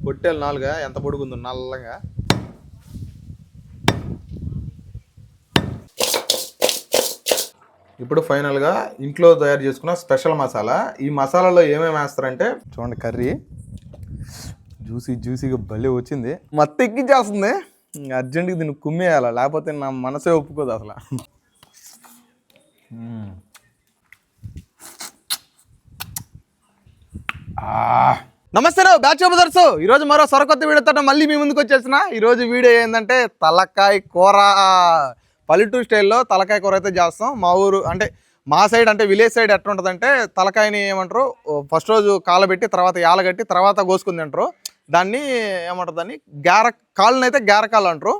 పొట్టేలు 4 ఎంత పొడుగుందో నల్లగా. ఇప్పుడు ఫైనల్గా ఇంట్లో తయారు చేసుకున్న స్పెషల్ మసాలా. ఈ మసాలాలో ఏమేమి వేస్తారంటే చూడండి, కర్రీ జ్యూసీగా భలే వచ్చింది, మత్తు ఎక్కించేస్తుంది. అర్జెంటుగా దీన్ని కుమ్మేయాల, లేకపోతే నా మనసే ఒప్పుకోదు అసలు. నమస్తే బ్యాచ్ బ్రదర్స్, ఈరోజు మరో సొరకొత్త వీడియోతో మళ్ళీ మీ ముందుకు వచ్చేసిన. ఈరోజు వీడియో ఏంటంటే తలకాయ కూర. పల్లెటూరు స్టైల్లో తలకాయ కూర అయితే చేస్తాం. మా ఊరు అంటే మా సైడ్ అంటే విలేజ్ సైడ్ ఎట్లా ఉంటుందంటే తలకాయని ఏమంటారు, ఫస్ట్ రోజు కాలబెట్టి తర్వాత యాలగట్టి తర్వాత కోసుకుని తింటారు. దాన్ని ఏమంటారు, దాన్ని కాళ్ళని అయితే గారకాలు అంటారు,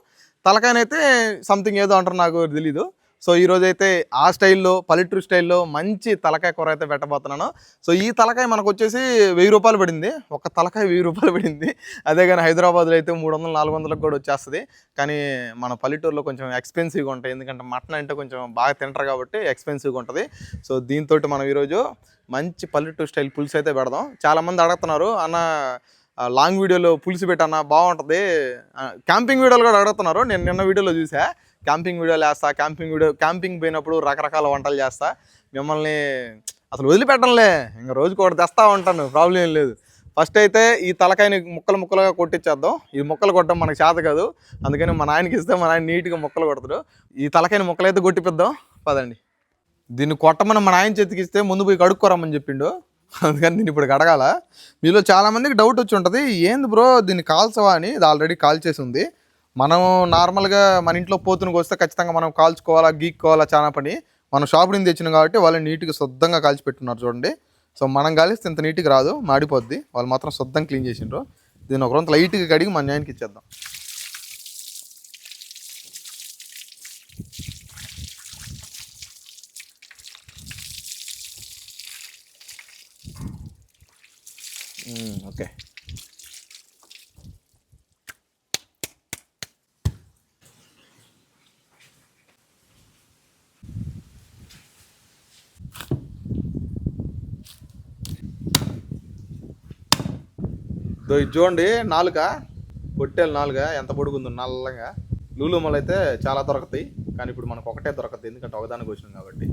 తలకాయనైతే సంథింగ్ ఏదో అంటారు, నాకు తెలీదు. సో ఈరోజు అయితే ఆ స్టైల్లో పల్లెటూరు స్టైల్లో మంచి తలకాయ కూర అయితే పెట్టబోతున్నాను. సో ఈ తలకాయ మనకు వచ్చేసి 1000 రూపాయలు పడింది, ఒక తలకాయ 1000 రూపాయలు పడింది. అదే కానీ హైదరాబాద్లో అయితే 300-400 కూడా వచ్చేస్తుంది. కానీ మన పల్లెటూరులో కొంచెం ఎక్స్పెన్సివ్గా ఉంటాయి, ఎందుకంటే మటన్ అంటే కొంచెం బాగా తింటారు కాబట్టి ఎక్స్పెన్సివ్గా ఉంటుంది. సో దీంతో మనం ఈరోజు మంచి పల్లెటూరు స్టైల్ పులుసు అయితే పెడదాం. చాలామంది అడుగుతున్నారు, అన్న లాంగ్ వీడియోలో పులుసు పెట్టన్నా బాగుంటుంది, క్యాంపింగ్ వీడియోలు కూడా అడుగుతున్నారు. నేను నిన్న వీడియోలో చూసా, క్యాంపింగ్ వీడియోలు వేస్తా, క్యాంపింగ్ పోయినప్పుడు రకరకాల వంటలు చేస్తా, మిమ్మల్ని అసలు వదిలిపెట్టంలే, ఇంకా రోజుకి ఒకటి తెస్తా ఉంటాను, ప్రాబ్లం ఏం లేదు. ఫస్ట్ అయితే ఈ తలకాయని ముక్కలుగా కొట్టించేద్దాం. ఈ ముక్కలు కొట్టడం మనకు చేత కాదు, అందుకని మా నాయనకి ఇస్తే మా నాయన నీట్గా ముక్కలు కొడతాడు. ఈ తలకాయని ముక్కలైతే కొట్టిపిద్దాం పదండి. దీన్ని కొట్టమని మా నాయన చేతికి ఇస్తే ముందు పోయి కడుక్కోరమ్మని చెప్పిండు, అందుకని దీన్ని ఇప్పుడు కడగాల. మీలో చాలామందికి డౌట్ వచ్చి ఉంటుంది, ఏంది బ్రో దీన్ని కాల్చవా అని. ఇది ఆల్రెడీ కాల్చేసి ఉంది. మనం నార్మల్గా మన ఇంట్లో పోతునికి వస్తే ఖచ్చితంగా మనం కాల్చుకోవాలా, గీక్కోవాలా, చాలా పని. మనం షాప్ నుంచి తెచ్చినాం కాబట్టి వాళ్ళు నీట్గా శుద్ధంగా కాల్చి పెట్టున్నారు చూడండి. సో మనం కాలిస్తే ఇంత నీట్గా రాదు, మాడిపోద్ది. వాళ్ళు మాత్రం శుద్ధంగా క్లీన్ చేసిండ్రు. దీన్ని ఒక రోజు లైట్గా కడిగి మన న్యాయానికి ఇచ్చేద్దాం. ఓకే, ఇది చూడండి, పొట్టేలు 4 ఎంత పొడుగుందో నల్లగా. లూలు మళ్ళీ అయితే చాలా దొరుకుతాయి, కానీ ఇప్పుడు మనకు ఒకటే దొరకదు, ఎందుకంటే ఒకదానికి వచ్చినాం కాబట్టి.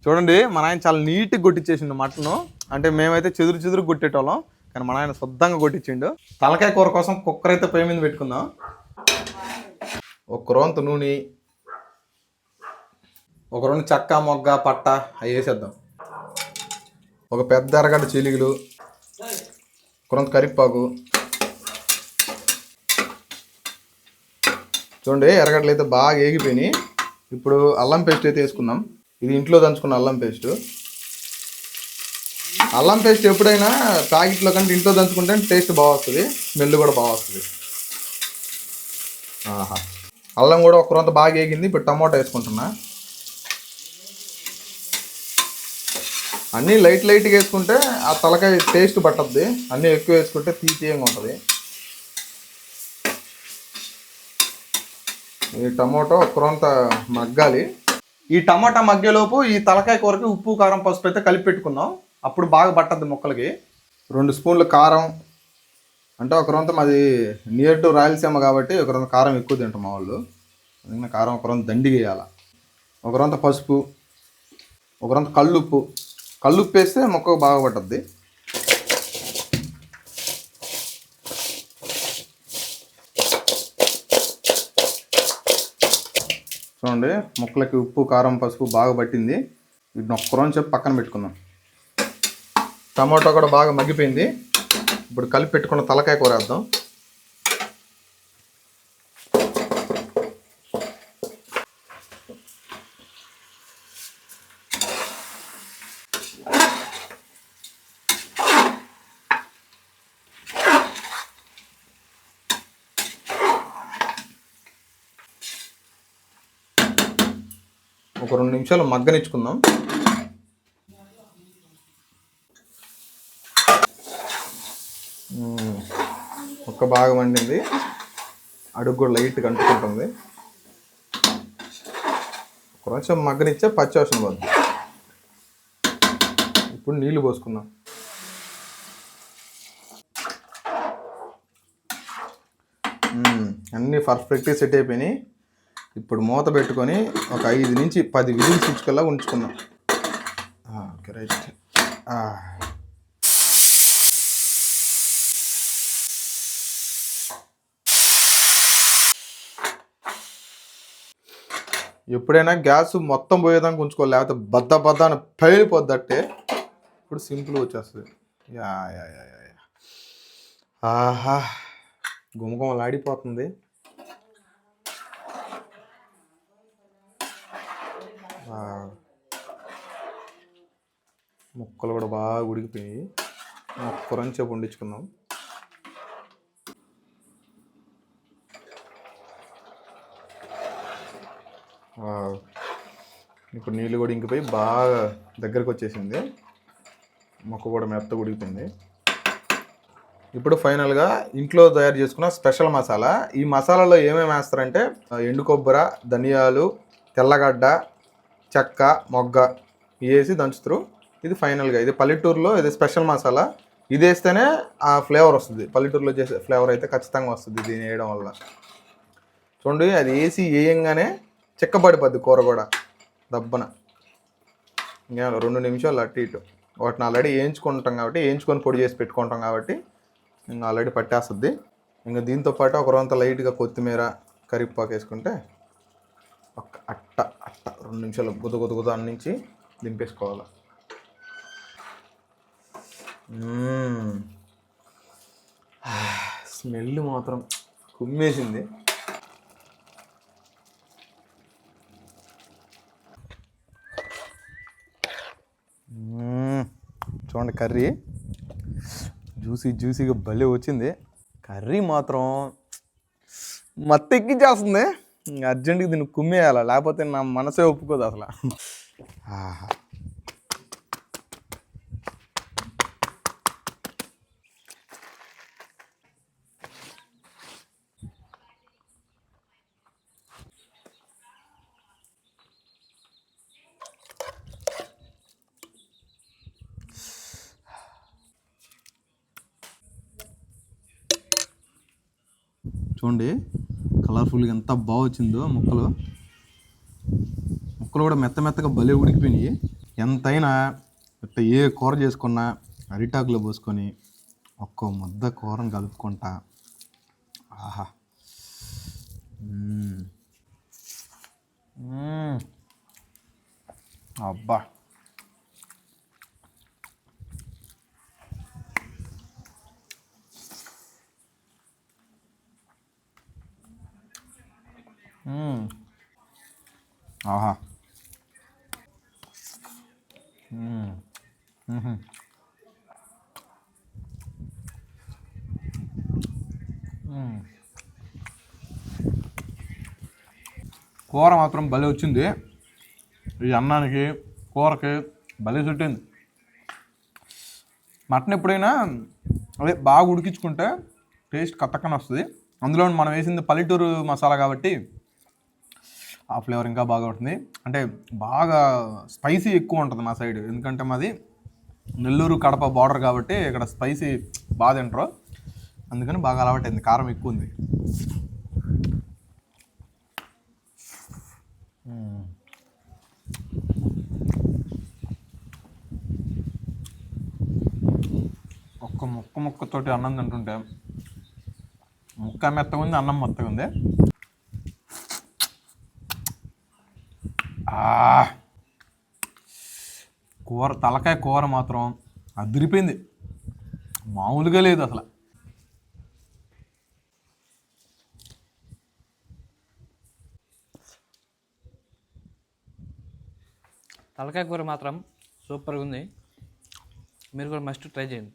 చూడండి, మా నాయన చాలా నీట్గా కొట్టించేసిండు మటను. అంటే మేమైతే చెదురు కొట్టేటోళ్ళం, కానీ మా నాయన శుద్ధంగా కొట్టించిండు. తలకాయ కూర కోసం కుక్కర్ అయితే పొయ్యి మీద పెట్టుకుందాం. ఒక రొంత నూనె, ఒక రెండు చెక్క, మొగ్గ, పట్ట అవి వేసేద్దాం. ఒక పెద్ద ఎర్రగడ్డ చీలికలు, ఒక రొంత కరివేపాకు. చూడండి, ఎర్రగడ్డలు అయితే బాగా ఏగిపోయినాయి. ఇప్పుడు అల్లం పేస్ట్ అయితే వేసుకుందాం. ఇది ఇంట్లో దంచుకున్న అల్లం పేస్ట్. అల్లం పేస్ట్ ఎప్పుడైనా ప్యాకెట్లో కంటే ఇంట్లో దంచుకుంటే టేస్ట్ బాగా వస్తుంది, స్మెల్ కూడా బాగా వస్తుంది. అల్లం కూడా ఒక రొంత బాగా వేగింది. ఇప్పుడు టమాటో వేసుకుంటున్నా. అన్నీ లైట్గా వేసుకుంటే ఆ తలకాయ టేస్ట్ పట్టద్ది, అన్నీ ఎక్కువ వేసుకుంటే తీయంగా ఉంటుంది. ఈ టమాటో ఒక రొంత మగ్గాలి. ఈ టమాటా మగ్గేలోపు ఈ తలకాయ కూరకి ఉప్పు, కారం, పసుపు అయితే కలిపి పెట్టుకుందాం, అప్పుడు బాగా పట్టద్ది ముక్కలకి. 2 స్పూన్లు కారం, అంటే ఒక రొంత మాది నియర్ టు రాయలసీమ కాబట్టి ఒక రొంత కారం ఎక్కువ తింటాం మా వాళ్ళు, అందుకని కారం ఒక రొంత దండిగా వేయాలి. ఒక రొంత పసుపు, ఒక రొంత కల్లుప్పు వేస్తే ముక్కకు బాగా పట్టద్ది. చూడండి, ముక్కలకి ఉప్పు, కారం, పసుపు బాగా పట్టింది. వీటిని ఒక్క రోజు చెప్పి పక్కన పెట్టుకుందాం. టమాటో కూడా బాగా మగ్గిపోయింది. ఇప్పుడు కలిపి పెట్టుకున్న తలకాయ కూర వేద్దాం. ఒక 2 నిమిషాలు మగ్గనిచ్చుకుందాం. ఒక్క బాగా వండింది, అడుగు కూడా లైట్గా అంటుకుంటుంది. కొంచెం మగ్గనిచ్చే పచ్చివాసన పోద్ది. ఇప్పుడు నీళ్లు పోసుకుందాం. అన్నీ పర్ఫెక్ట్గా సెట్ అయిపోయినాయి. ఇప్పుడు మూత పెట్టుకొని ఒక 5 నుంచి 10 విజిల్స్ ఇచ్చుకల్లా ఉంచుకుందాం. Okay, right. ఎప్పుడైనా గ్యాస్ మొత్తం పోయేదానికి ఉంచుకోవాలి, లేకపోతే బద్ద అని పైలిపోద్దట్టే. ఇప్పుడు సింపుల్ వచ్చేస్తుంది. యా యా యా యా ఆహా, గుమగుమలాడిపోతుంది. ముక్కలు కూడా బాగా ఉడికిపోయి కొరంచేపు వండించుకుందాం. ఇప్పుడు నీళ్ళు కూడా ఇంకిపోయి బాగా దగ్గరకు వచ్చేసింది. మొక్క కూడా మెత్తగా ఉడికిపోయింది. ఇప్పుడు ఫైనల్గా ఇంట్లో తయారు చేసుకున్న స్పెషల్ మసాలా. ఈ మసాలాలో ఏమేమి వేస్తారంటే ఎండు కొబ్బరి, ధనియాలు, తెల్లగడ్డ, చెక్క, మొగ్గ వేసి దంచుతారు. ఇది ఫైనల్గా ఇది పల్లెటూరులో ఇది స్పెషల్ మసాలా. ఇది వేస్తేనే ఆ ఫ్లేవర్ వస్తుంది. పల్లెటూరులో చేసే ఫ్లేవర్ అయితే ఖచ్చితంగా వస్తుంది దీన్ని వేయడం వల్ల. చూడండి, అది వేసి వేయంగానే చిక్కబడిపోద్ది కూర కూడా దబ్బన. ఇంకా 2 నిమిషాలు అటు ఇటు. వాటిని ఆల్రెడీ వేయించుకుంటాం కాబట్టి, వేయించుకొని పొడి చేసి పెట్టుకుంటాం కాబట్టి ఇంకా ఆల్రెడీ పట్టేస్తుంది. ఇంకా దీంతోపాటు ఒక రొంత లైట్గా కొత్తిమీర, కరివేపాకు వేసుకుంటే ఒక అట్ట 2 నిమిషాలు గుద అన్నించి దింపేసుకోవాలి. స్మెల్ మాత్రం కుమ్మేసింది. చూడండి, కర్రీ జ్యూసీగా భలే వచ్చింది. కర్రీ మాత్రం మత్తు ఎక్కించేస్తుంది. అర్జెంటుగా దీన్ని కుమ్మేయాలి, లేకపోతే నా మనసే ఒప్పుకోదు అసలు. చూడండి, కలర్ఫుల్గా ఎంత బాగా వచ్చిందో. ముక్కలు కూడా మెత్తగా భలే ఉడికిపోయినాయి. ఎంతైనా ఇట్లా ఏ కూర చేసుకున్నా అరిటాకులో పోసుకొని ఒక్క ముద్ద కూరను కలుపుకుంటా. ఆహా, అబ్బా, ఆహా, కూర మాత్రం భలే వచ్చింది. ఈ అన్నానికి కూరకి భలే చుట్టింది. మటన్ ఎప్పుడైనా అదే బాగా ఉడికించుకుంటే టేస్ట్ కట్టకని వస్తుంది. అందులో మనం వేసింది పల్లెటూరు మసాలా కాబట్టి ఆ ఫ్లేవర్ ఇంకా బాగా ఉంటుంది. అంటే బాగా స్పైసీ ఎక్కువ ఉంటుంది మా సైడ్, ఎందుకంటే మాది నెల్లూరు కడప బార్డర్ కాబట్టి ఇక్కడ స్పైసీ బాగా తింటారు. అందుకని బాగా అలవాటైంది, కారం ఎక్కువ ఉంది. ఒక్క ముక్కతోటి అన్నం తింటుంటే ముక్క మెత్తగా ఉంది, అన్నం మెత్తగా ఉంది. కూర, తలకాయ కూర మాత్రం అదిరిపోయింది, మామూలుగా లేదు అసలు. తలకాయ కూర మాత్రం సూపర్గా ఉంది. మీరు కూడా మస్ట్ ట్రై చేయండి.